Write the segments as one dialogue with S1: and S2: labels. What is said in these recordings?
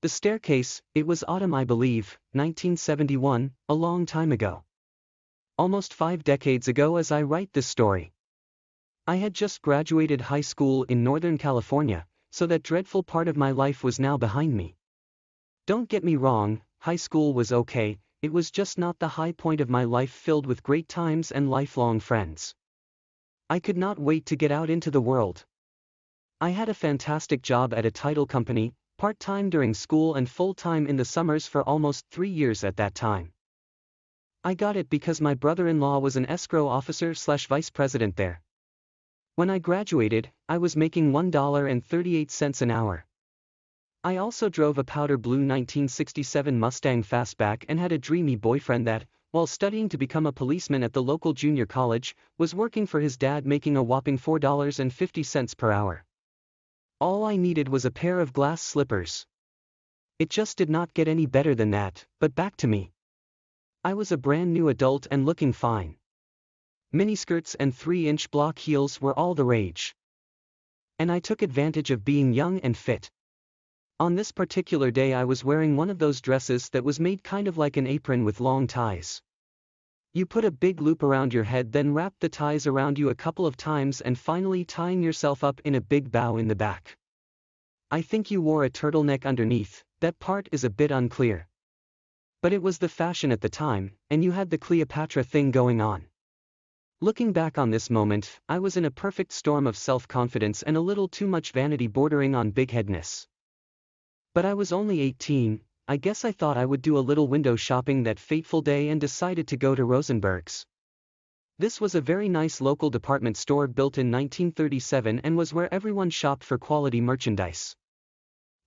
S1: The staircase, it was autumn I believe, 1971, a long time ago. Almost 5 decades ago as I write this story. I had just graduated high school in Northern California, so that dreadful part of my life was now behind me. Don't get me wrong, high school was okay, it was just not the high point of my life filled with great times and lifelong friends. I could not wait to get out into the world. I had a fantastic job at a title company, part-time during school and full-time in the summers for almost 3 years at that time. I got it because my brother-in-law was an escrow officer/vice president there. When I graduated, I was making $1.38 an hour. I also drove a powder blue 1967 Mustang Fastback and had a dreamy boyfriend that, while studying to become a policeman at the local junior college, was working for his dad making a whopping $4.50 per hour. All I needed was a pair of glass slippers. It just did not get any better than that, but back to me. I was a brand new adult and looking fine. Miniskirts and 3-inch block heels were all the rage. And I took advantage of being young and fit. On this particular day I was wearing one of those dresses that was made kind of like an apron with long ties. You put a big loop around your head, then wrap the ties around you a couple of times and finally tying yourself up in a big bow in the back. I think you wore a turtleneck underneath, that part is a bit unclear. But it was the fashion at the time, and you had the Cleopatra thing going on. Looking back on this moment, I was in a perfect storm of self-confidence and a little too much vanity bordering on big-headedness. But I was only 18, I guess I thought I would do a little window shopping that fateful day and decided to go to Rosenberg's. This was a very nice local department store built in 1937 and was where everyone shopped for quality merchandise.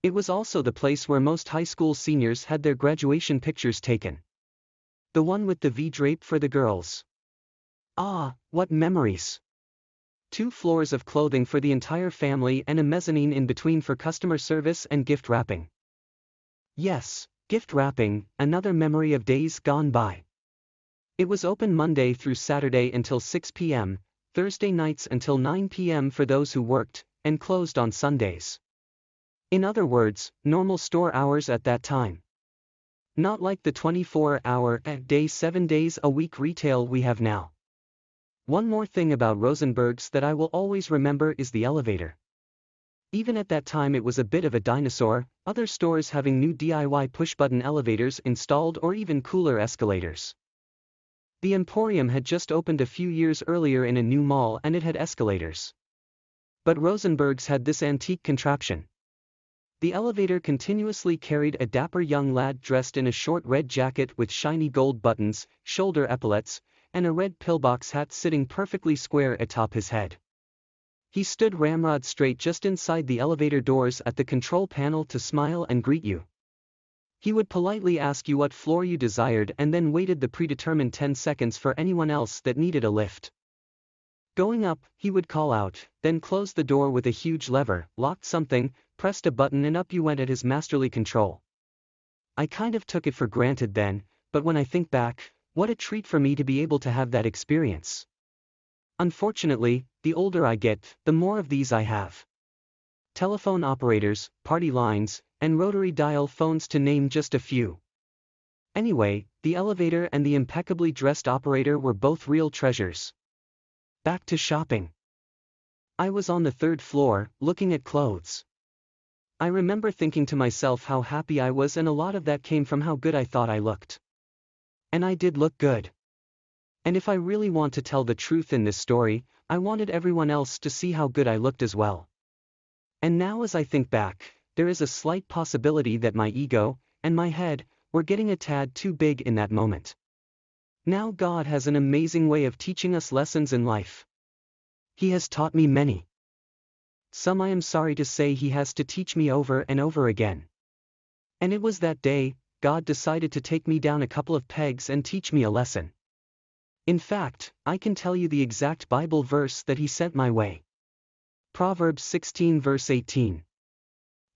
S1: It was also the place where most high school seniors had their graduation pictures taken. The one with the V-drape for the girls. Ah, what memories! 2 floors of clothing for the entire family and a mezzanine in between for customer service and gift wrapping. Yes, gift wrapping, another memory of days gone by. It was open Monday through Saturday until 6 p.m., Thursday nights until 9 p.m. for those who worked, and closed on Sundays. In other words, normal store hours at that time. Not like the 24-hour-a-day 7 days a week retail we have now. One more thing about Rosenberg's that I will always remember is the elevator. Even at that time it was a bit of a dinosaur, other stores having new DIY push-button elevators installed or even cooler escalators. The Emporium had just opened a few years earlier in a new mall and it had escalators. But Rosenberg's had this antique contraption. The elevator continuously carried a dapper young lad dressed in a short red jacket with shiny gold buttons, shoulder epaulets, and a red pillbox hat sitting perfectly square atop his head. He stood ramrod straight just inside the elevator doors at the control panel to smile and greet you. He would politely ask you what floor you desired and then waited the predetermined 10 seconds for anyone else that needed a lift. Going up, he would call out, then close the door with a huge lever, locked something, pressed a button and up you went at his masterly control. I kind of took it for granted then, but when I think back, what a treat for me to be able to have that experience. Unfortunately, the older I get, the more of these I have. Telephone operators, party lines, and rotary dial phones to name just a few. Anyway, the elevator and the impeccably dressed operator were both real treasures. Back to shopping. I was on the 3rd floor, looking at clothes. I remember thinking to myself how happy I was, and a lot of that came from how good I thought I looked. And I did look good. And if I really want to tell the truth in this story, I wanted everyone else to see how good I looked as well. And now as I think back, there is a slight possibility that my ego, and my head, were getting a tad too big in that moment. Now God has an amazing way of teaching us lessons in life. He has taught me many. Some I am sorry to say He has to teach me over and over again. And it was that day, God decided to take me down a couple of pegs and teach me a lesson. In fact, I can tell you the exact Bible verse that He sent my way. Proverbs 16 verse 18.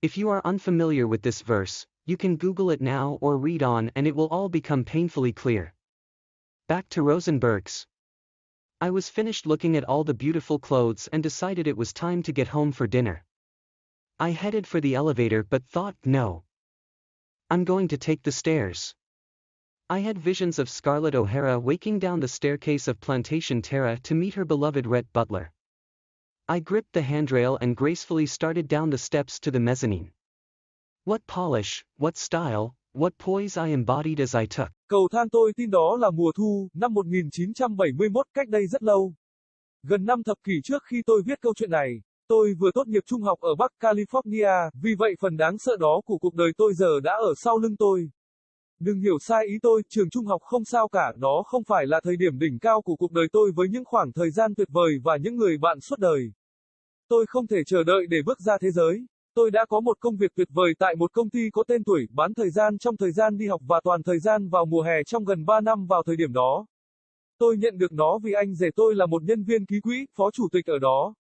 S1: If you are unfamiliar with this verse, you can Google it now or read on and it will all become painfully clear. Back to Rosenberg's. I was finished looking at all the beautiful clothes and decided it was time to get home for dinner. I headed for the elevator but thought, no. I'm going to take the stairs. I had visions of Scarlett O'Hara waking down the staircase of Plantation Terra to meet her beloved Rhett Butler. I gripped the handrail and gracefully started down the steps to the mezzanine. What polish, what style, what poise I embodied as I took.
S2: Cầu thang tôi tin đó là mùa thu, năm 1971, cách đây rất lâu. Gần 5 thập kỷ trước khi tôi viết câu chuyện này, tôi vừa tốt nghiệp trung học ở Bắc California, vì vậy phần đáng sợ đó của cuộc đời tôi giờ đã ở sau lưng tôi. Đừng hiểu sai ý tôi, trường trung học không sao cả, đó không phải là thời điểm đỉnh cao của cuộc đời tôi với những khoảng thời gian tuyệt vời và những người bạn suốt đời. Tôi không thể chờ đợi để bước ra thế giới. Tôi đã có một công việc tuyệt vời tại một công ty có tên tuổi, bán thời gian trong thời gian đi học và toàn thời gian vào mùa hè trong gần 3 năm vào thời điểm đó. Tôi nhận được nó vì anh rể tôi là một nhân viên ký quỹ, phó chủ tịch ở đó.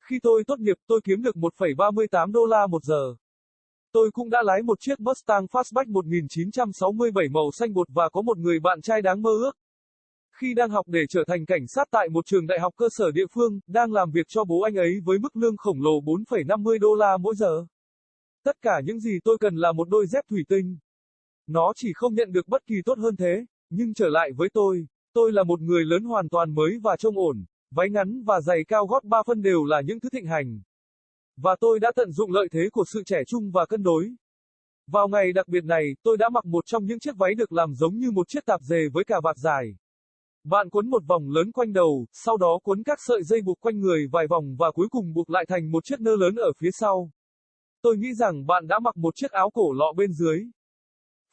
S2: Khi tôi tốt nghiệp, tôi kiếm được 1,38 đô la một giờ. Tôi cũng đã lái một chiếc Mustang Fastback 1967 màu xanh bột và có một người bạn trai đáng mơ ước. Khi đang học để trở thành cảnh sát tại một trường đại học cơ sở địa phương, đang làm việc cho bố anh ấy với mức lương khổng lồ 4,50 đô la mỗi giờ. Tất cả những gì tôi cần là một đôi dép thủy tinh. Nó chỉ không nhận được bất kỳ tốt hơn thế, nhưng trở lại với tôi là một người lớn hoàn toàn mới và trông ổn, váy ngắn và giày cao gót 3 phân đều là những thứ thịnh hành. Và tôi đã tận dụng lợi thế của sự trẻ trung và cân đối. Vào ngày đặc biệt này, tôi đã mặc một trong những chiếc váy được làm giống như một chiếc tạp dề với cà vạt dài. Bạn quấn một vòng lớn quanh đầu, sau đó quấn các sợi dây buộc quanh người vài vòng và cuối cùng buộc lại thành một chiếc nơ lớn ở phía sau. Tôi nghĩ rằng bạn đã mặc một chiếc áo cổ lọ bên dưới.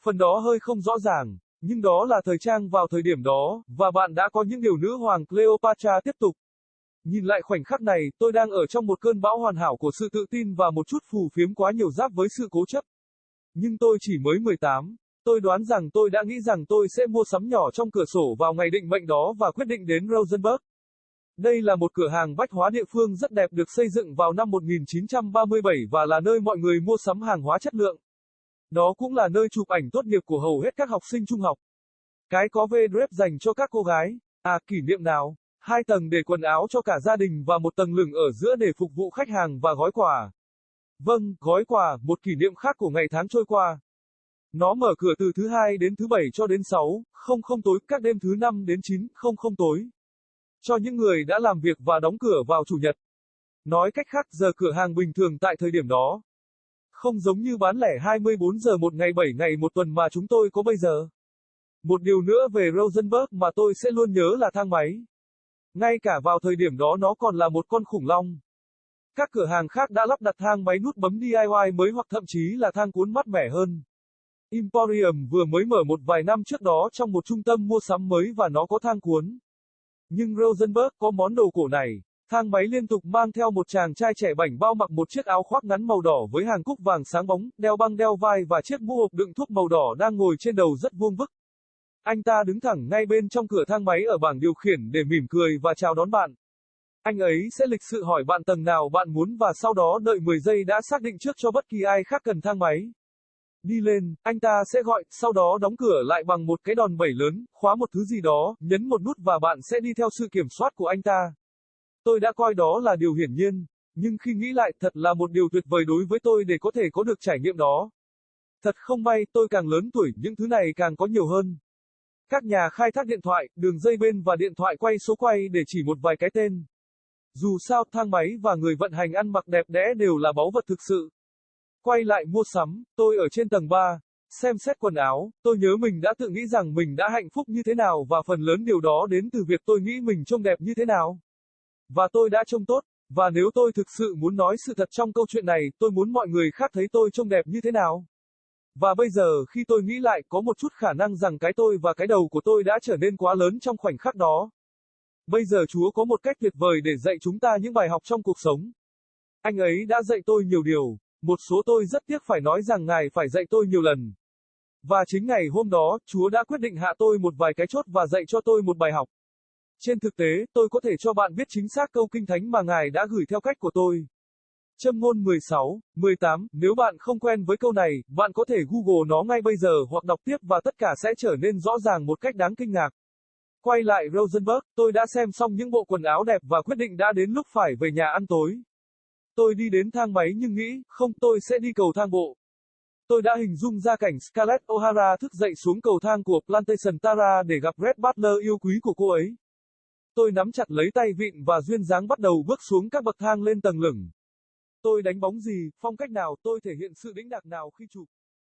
S2: Phần đó hơi không rõ ràng, nhưng đó là thời trang vào thời điểm đó, và bạn đã có những điều nữ hoàng Cleopatra tiếp tục. Nhìn lại khoảnh khắc này, tôi đang ở trong một cơn bão hoàn hảo của sự tự tin và một chút phù phiếm quá nhiều giáp với sự cố chấp. Nhưng tôi chỉ mới 18. Tôi đoán rằng tôi đã nghĩ rằng tôi sẽ mua sắm nhỏ trong cửa sổ vào ngày định mệnh đó và quyết định đến Rosenberg. Đây là một cửa hàng bách hóa địa phương rất đẹp được xây dựng vào năm 1937 và là nơi mọi người mua sắm hàng hóa chất lượng. Đó cũng là nơi chụp ảnh tốt nghiệp của hầu hết các học sinh trung học. Cái có V-dress dành cho các cô gái. À, kỷ niệm nào? 2 tầng để quần áo cho cả gia đình và một tầng lửng ở giữa để phục vụ khách hàng và gói quà. Vâng, gói quà, một kỷ niệm khác của ngày tháng trôi qua. Nó mở cửa từ thứ 2 đến thứ 7 cho đến 6:00 tối, các đêm thứ 5 đến 9:00 tối. Cho những người đã làm việc và đóng cửa vào chủ nhật. Nói cách khác, giờ cửa hàng bình thường tại thời điểm đó. Không giống như bán lẻ 24 giờ một ngày 7 ngày một tuần mà chúng tôi có bây giờ. Một điều nữa về Rosenberg mà tôi sẽ luôn nhớ là thang máy. Ngay cả vào thời điểm đó nó còn là một con khủng long. Các cửa hàng khác đã lắp đặt thang máy nút bấm DIY mới hoặc thậm chí là thang cuốn mát mẻ hơn. Emporium vừa mới mở một vài năm trước đó trong một trung tâm mua sắm mới và nó có thang cuốn. Nhưng Rosenberg có món đồ cổ này. Thang máy liên tục mang theo một chàng trai trẻ bảnh bao mặc một chiếc áo khoác ngắn màu đỏ với hàng cúc vàng sáng bóng, đeo băng đeo vai và chiếc mũ hộp đựng thuốc màu đỏ đang ngồi trên đầu rất vuông vức. Anh ta đứng thẳng ngay bên trong cửa thang máy ở bảng điều khiển để mỉm cười và chào đón bạn. Anh ấy sẽ lịch sự hỏi bạn tầng nào bạn muốn và sau đó đợi 10 giây đã xác định trước cho bất kỳ ai khác cần thang máy. Đi lên, anh ta sẽ gọi, sau đó đóng cửa lại bằng một cái đòn bẩy lớn, khóa một thứ gì đó, nhấn một nút và bạn sẽ đi theo sự kiểm soát của anh ta. Tôi đã coi đó là điều hiển nhiên, nhưng khi nghĩ lại, thật là một điều tuyệt vời đối với tôi để có thể có được trải nghiệm đó. Thật không may, tôi càng lớn tuổi, những thứ này càng có nhiều hơn. Các nhà khai thác điện thoại, đường dây bên và điện thoại quay số quay để chỉ một vài cái tên. Dù sao, thang máy và người vận hành ăn mặc đẹp đẽ đều là báu vật thực sự. Quay lại mua sắm, tôi ở trên tầng 3, xem xét quần áo, tôi nhớ mình đã tự nghĩ rằng mình đã hạnh phúc như thế nào và phần lớn điều đó đến từ việc tôi nghĩ mình trông đẹp như thế nào. Và tôi đã trông tốt, và nếu tôi thực sự muốn nói sự thật trong câu chuyện này, tôi muốn mọi người khác thấy tôi trông đẹp như thế nào. Và bây giờ khi tôi nghĩ lại, có một chút khả năng rằng cái tôi và cái đầu của tôi đã trở nên quá lớn trong khoảnh khắc đó. Bây giờ Chúa có một cách tuyệt vời để dạy chúng ta những bài học trong cuộc sống. Anh ấy đã dạy tôi nhiều điều, một số tôi rất tiếc phải nói rằng Ngài phải dạy tôi nhiều lần. Và chính ngày hôm đó, Chúa đã quyết định hạ tôi một vài cái chốt và dạy cho tôi một bài học. Trên thực tế, tôi có thể cho bạn biết chính xác câu kinh thánh mà Ngài đã gửi theo cách của tôi. Châm ngôn 16:18, nếu bạn không quen với câu này, bạn có thể Google nó ngay bây giờ hoặc đọc tiếp và tất cả sẽ trở nên rõ ràng một cách đáng kinh ngạc. Quay lại Rosenberg, tôi đã xem xong những bộ quần áo đẹp và quyết định đã đến lúc phải về nhà ăn tối. Tôi đi đến thang máy nhưng nghĩ, không, tôi sẽ đi cầu thang bộ. Tôi đã hình dung ra cảnh Scarlett O'Hara thức dậy xuống cầu thang của Plantation Tara để gặp Red Butler yêu quý của cô ấy. Tôi nắm chặt lấy tay vịn và duyên dáng bắt đầu bước xuống các bậc thang lên tầng lửng. Tôi đánh bóng gì, phong cách nào, tôi thể hiện sự đĩnh đạc nào khi chụp.